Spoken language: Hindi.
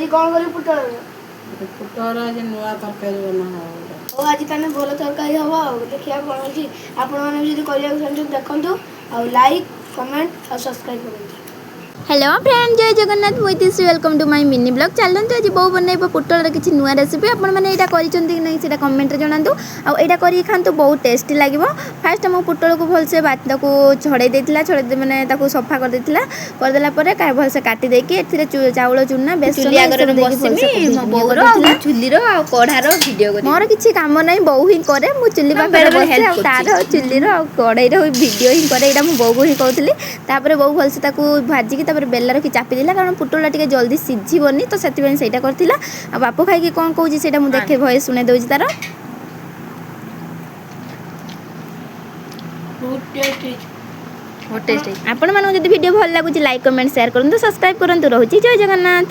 आज कौन करी पुटल पुटल आज नुआ तरकारी बना हो आज ताने भल तरकारी हवा देखिया कौन होची आपण माने जदी करिया चाहते देखंतु और लाइक कमेंट और सब्सक्राइब करंतु। हेलो फ्रेंड जय जगन्नाथ मुझे welcome to my mini blog चलते आज बो बनइब पुटल किसी नुआ रेसिपी आपण मैंने यहाँ कर कमेंट जनातु आईटा कर खातु बहुत टेस्टी लगे। फास्ट मो पुटल को भलसे छड़े देता छड़े मैंने सफा कर करदेला भलसे काटी देकी चाउल चूना बेसन मोर किसी कम ना बो ही कै चुली पाखे तार चुलीर कड़ईर भिडियो ही कै यहाँ बो को ही कहती बो भलसे भाजिकी बेला रखी चापी देला कारण पुटल टे जल्दी सीझीबनी तो से करथिला आ बापू खाई कौन कहूँ से देखे भय शुणे दूसरी तार टेस्ट आपण मानू जब वीडियो भल लगुच लाइक कमेंट शेयर करूँ सब्सक्राइब करूँ। रोची जय जगन्नाथ।